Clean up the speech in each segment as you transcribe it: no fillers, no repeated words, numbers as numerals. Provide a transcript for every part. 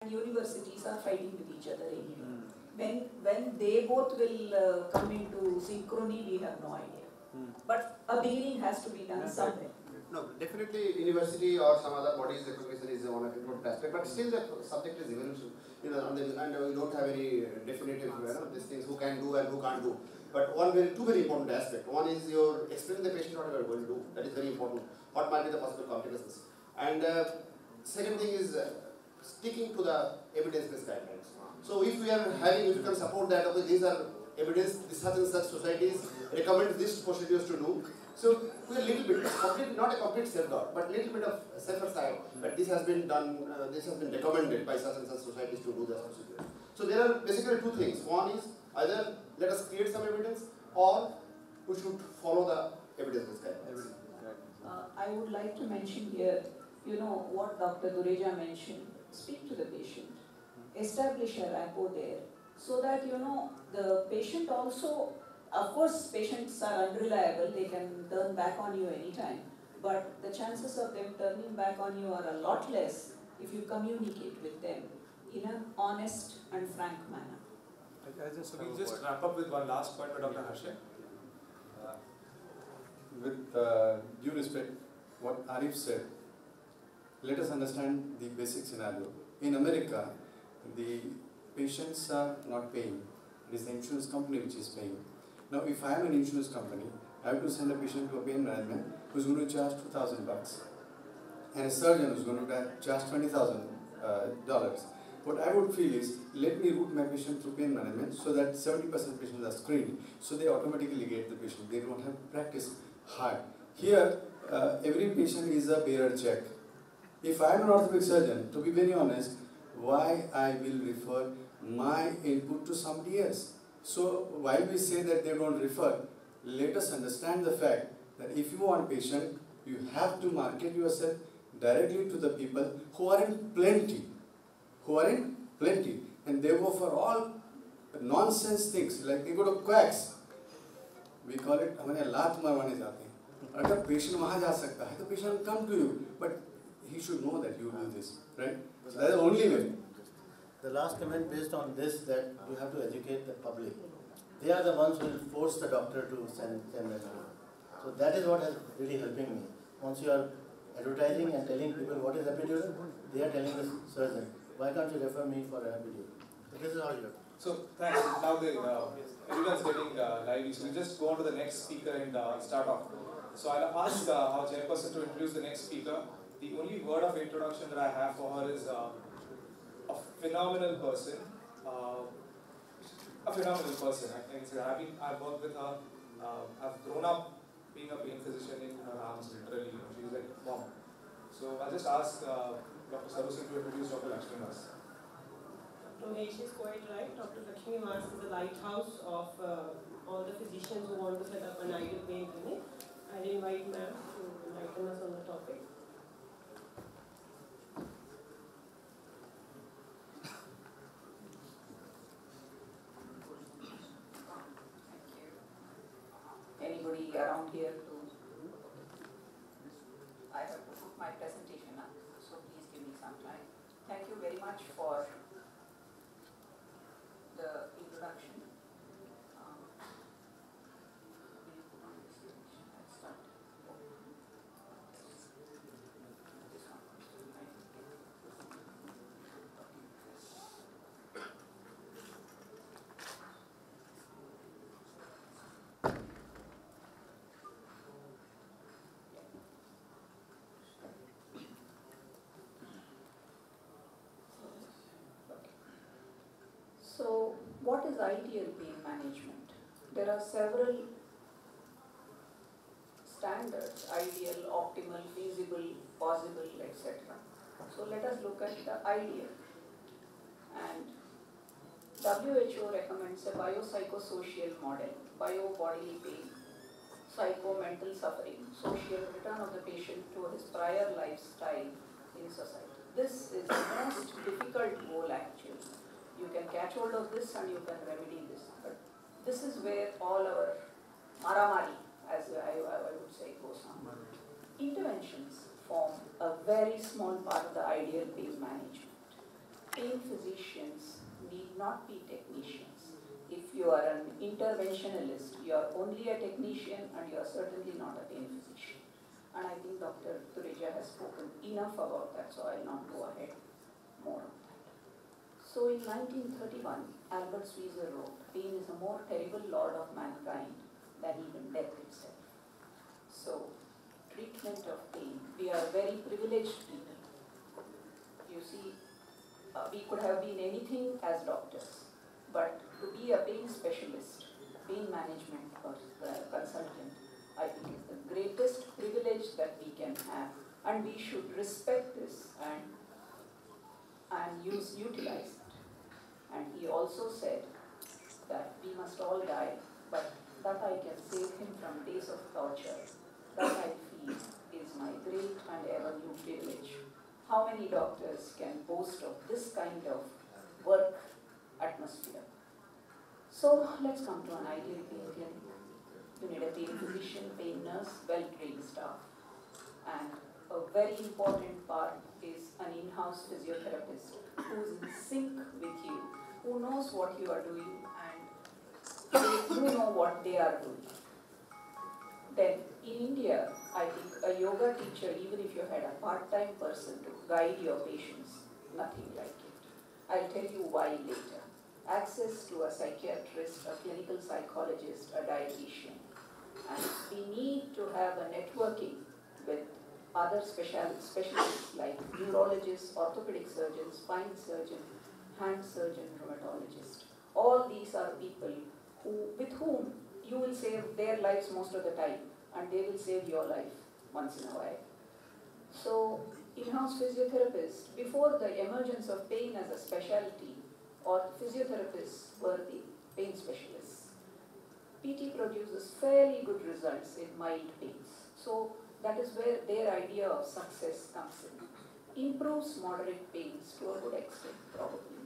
and universities are fighting with each other anyway. When they both will come into synchrony, we have no idea. But a beginning has to be done somewhere. No, definitely university or some other body's recognition is one of the important aspect, but still the subject is evolution. And we don't have any definitive these things who can do and who can't do. But two very important aspects. One is your explain the patient what you are going to do. That is very important. What might be the possible complications. And second thing is sticking to the evidence-based guidelines. So if we are having, if you can support that, okay, these are evidence, such and such societies recommend these procedures to do. So we are a little bit, not a complete safeguard, but a little bit of safer side. But this has been done, this has been recommended by such and such societies to do this procedure. So there are basically two things. One is either let us create some evidence, or we should follow the evidence-based guidelines. I would like to mention here, what Dr. Dureja mentioned. Speak to the patient, establish a rapport there, so that the patient also. Of course, patients are unreliable, they can turn back on you anytime, but the chances of them turning back on you are a lot less if you communicate with them in an honest and frank manner. So we'll just wrap up with one last point by Dr. Harsha. With due respect, what Arif said, let us understand the basic scenario. In America, the patients are not paying. It is the insurance company which is paying. Now, if I am an insurance company, I have to send a patient to a pain management who is going to charge $2,000, and a surgeon who is going to charge $20,000. What I would feel is, let me route my patient through pain management so that 70% of patients are screened, so they automatically get the patient. They don't have to practice hard. Here, every patient is a bearer check. If I am an orthopedic surgeon, to be very honest, why I will refer my input to somebody else? So while we say that they don't refer, let us understand the fact that if you want a patient, you have to market yourself directly to the people who are in plenty. And they go for all nonsense things, like they go to quacks. We call it, हमारे लात मारवाने जाते हैं. अगर patient वहाँ जा सकता है, तो patient will come to you, but he should know that you do this, right? So that is the only way. The last comment based on this, that you have to educate the public. They are the ones who will force the doctor to send them a video. So that is what is really helping me. Once you are advertising and telling people what is epidural, they are telling the surgeon, why can't you refer me for an epidural? So this is how you do. So thanks. Now everyone's getting lively. So we'll just go on to the next speaker and start off. So I'll ask our chairperson to introduce the next speaker. The only word of introduction that I have for her is a phenomenal person. I can say I've worked with her. I've grown up being a pain physician in her arms, literally. She's like mom. So I'll just ask Dr. Sarusingh to introduce Dr. Lakshmi Vas. Romesh is quite right. Dr. Lakshmi Vas is the lighthouse of all the physicians who want to set up an ideal pain clinic. I invite ma'am to enlighten us on the topic. Anybody around here I have to put my presentation up, so please give me some time. Thank you very much for the introduction. Let's start. So, what is ideal pain management? There are several standards: ideal, optimal, feasible, possible, etc. So, let us look at the ideal. And WHO recommends a biopsychosocial model: bio-bodily pain, psycho-mental suffering, social return of the patient to his prior lifestyle in society. This is the most difficult goal actually. You can catch hold of this and you can remedy this. But this is where all our maramari, as I would say, goes on. Interventions form a very small part of the ideal pain management. pain physicians need not be technicians. If you are an interventionalist, you are only a technician and you are certainly not a pain physician. And I think Dr. Tureja has spoken enough about that, so I will not go ahead more on that. So in 1931, Albert Schweitzer wrote, "Pain is a more terrible lord of mankind than even death itself." So, treatment of pain, we are very privileged people. You see, we could have been anything as doctors, but to be a pain specialist, pain management or consultant, I think is the greatest privilege that we can have, and we should respect this and utilize it. And he also said that we must all die, but that I can save him from days of torture, that I feel is my great and ever new privilege. How many doctors can boast of this kind of work atmosphere? So let's come to an ideal pain clinic. You need a pain physician, pain nurse, well-trained staff. And a very important part is an in-house physiotherapist who is in sync with you, who knows what you are doing and you know what they are doing. Then in India, I think a yoga teacher, even if you had a part-time person to guide your patients, nothing like it. I'll tell you why later. Access to a psychiatrist, a clinical psychologist, a dietitian. And we need to have a networking with other specialists like neurologists, orthopedic surgeons, spine surgeon, hand surgeon, rheumatologist. All these are people with whom you will save their lives most of the time, and they will save your life once in a while. So, in-house physiotherapists, before the emergence of pain as a specialty, or physiotherapists were the pain specialists. PT produces fairly good results in mild pains. So, that is where their idea of success comes in. Improves moderate pains to a good extent, probably.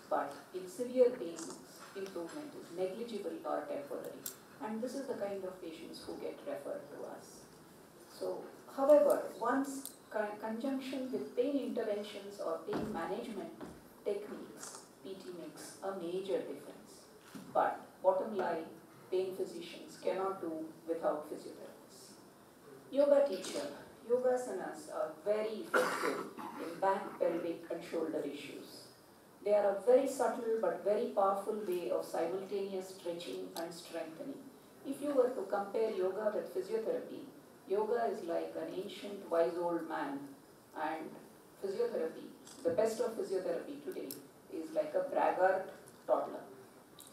But in severe pains, improvement is negligible or temporary. And this is the kind of patients who get referred to us. So, however, once conjunction with pain interventions or pain management techniques, PT makes a major difference. But bottom line, pain physicians cannot do without physiotherapists. Yoga teacher, yogasanas are very effective in back, pelvic and shoulder issues. They are a very subtle but very powerful way of simultaneous stretching and strengthening. If you were to compare yoga with physiotherapy, yoga is like an ancient wise old man, and physiotherapy, the best of physiotherapy today, is like a braggart toddler.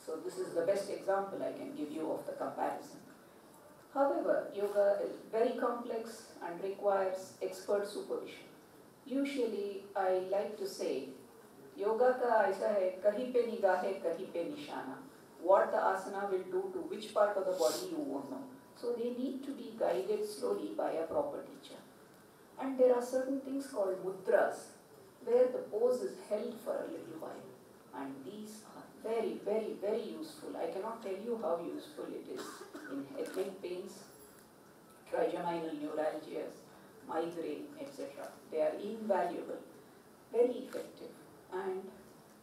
So this is the best example I can give you of the comparison. However, yoga is very complex and requires expert supervision. Usually, I like to say, yoga ka aisa hai, kahi pe nigaah hai, kahi pe nishana. What the asana will do to which part of the body you won't know. So they need to be guided slowly by a proper teacher. And there are certain things called mudras, where the pose is held for a little while. And these are very, very, very useful. I cannot tell you how useful it is in head neck pains, trigeminal neuralgias, migraine, etc. They are invaluable, very effective. And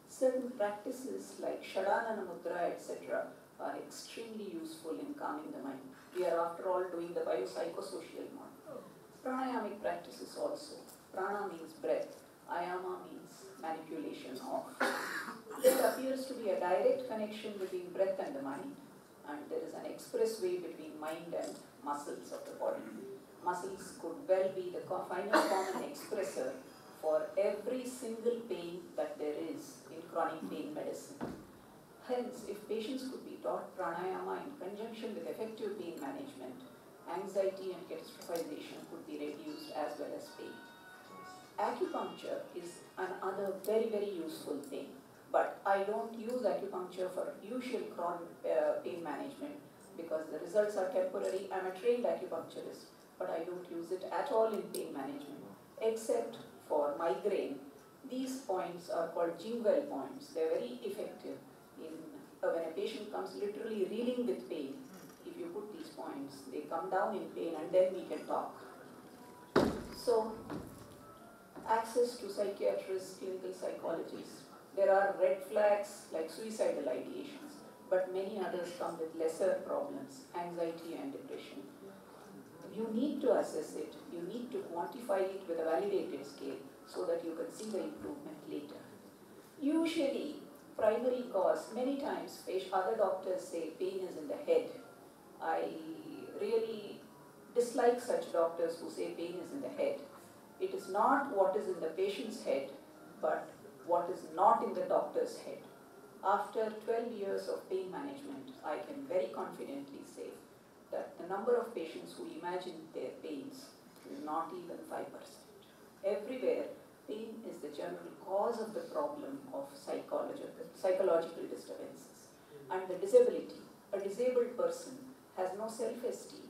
certain practices like Shadhanana Mudra, etc. are extremely useful in calming the mind. We are after all doing the biopsychosocial model. Pranayamic practices also. Prana means breath, ayama means manipulation of. There appears to be a direct connection between breath and the mind, and there is an expressway between mind and muscles of the body. Muscles could well be the final common expressor for every single pain that there is in chronic pain medicine. Hence, if patients could be taught pranayama in conjunction with effective pain management, anxiety and catastrophization could be reduced as well as pain. Acupuncture is another very, very useful thing, but I don't use acupuncture for usual chronic pain management because the results are temporary. I'm a trained acupuncturist, but I don't use it at all in pain management, except for migraine. These points are called Jingwell points. They're very effective in when a patient comes literally reeling with pain. If you put these points, they come down in pain and then we can talk. So, access to psychiatrists, clinical psychologists, There are red flags like suicidal ideations, but many others come with lesser problems, anxiety and depression. You need to assess it, you need to quantify it with a validated scale so that you can see the improvement later. Usually, primary cause, many times other doctors say pain is in the head. I really dislike such doctors who say pain is in the head. It is not what is in the patient's head, but what is not in the doctor's head. After 12 years of pain management, I can very confidently say that the number of patients who imagine their pains is not even 5%. Everywhere, pain is the general cause of the problem of psychological disturbances. And the disability, a disabled person has no self-esteem.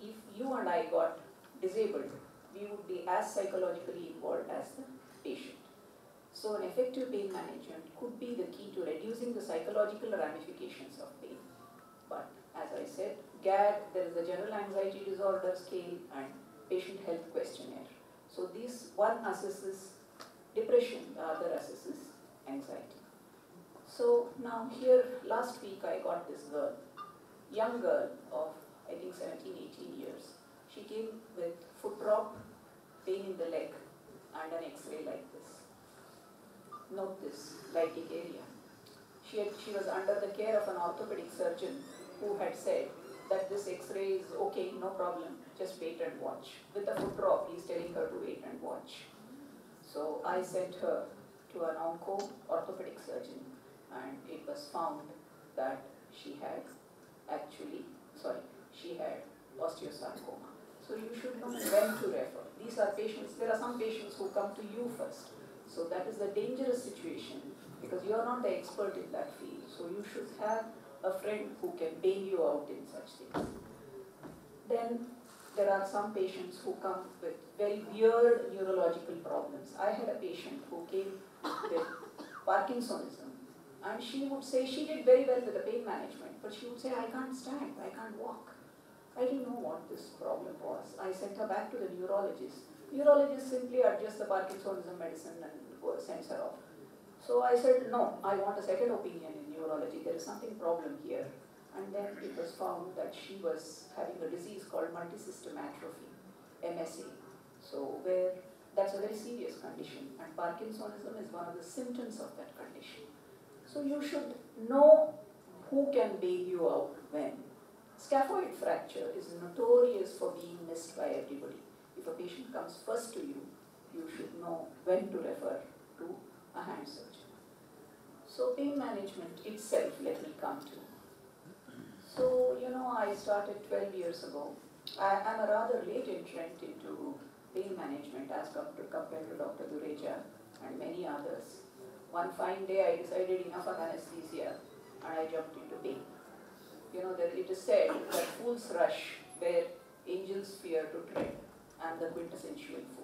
If you and I got disabled, we would be as psychologically involved as the patient. So an effective pain management could be the key to reducing the psychological ramifications of pain. But as I said, GAD, there is a general anxiety disorder scale and patient health questionnaire. So these, one assesses depression, the other assesses anxiety. So now here, last week I got this girl, young girl of I think 17, 18 years. She came with foot drop, pain in the leg and an X-ray like this. Note this, lytic area. She was under the care of an orthopedic surgeon who had said that this X-ray is okay, no problem, just wait and watch. With the foot drop, he's telling her to wait and watch. So I sent her to an orthopedic surgeon, and it was found that she had osteosarcoma. So you should know when to refer. These are patients, there are some patients who come to you first. So that is a dangerous situation because you are not the expert in that field. So you should have a friend who can bail you out in such things. Then there are some patients who come with very weird neurological problems. I had a patient who came with Parkinsonism, and she would say she did very well with the pain management, but she would say, I can't stand, I can't walk. I didn't know what this problem was. I sent her back to the neurologist. Neurologist simply adjusts the Parkinsonism medicine and sends her off. So I said, no, I want a second opinion in neurology. There is something problem here. And then it was found that she was having a disease called multisystem atrophy, MSA. So that's a very serious condition, and Parkinsonism is one of the symptoms of that condition. So you should know who can bail you out when. Scaphoid fracture is notorious for being missed by everybody. If a patient comes first to you, you should know when to refer to a hand surgeon. So pain management itself, let me come to. So, I started 12 years ago. I'm a rather late entrant into pain management as compared to Dr. Dureja and many others. One fine day I decided enough of anesthesia and I jumped into pain. That it is said that fools rush where angels fear to tread. I'm the quintessential fool.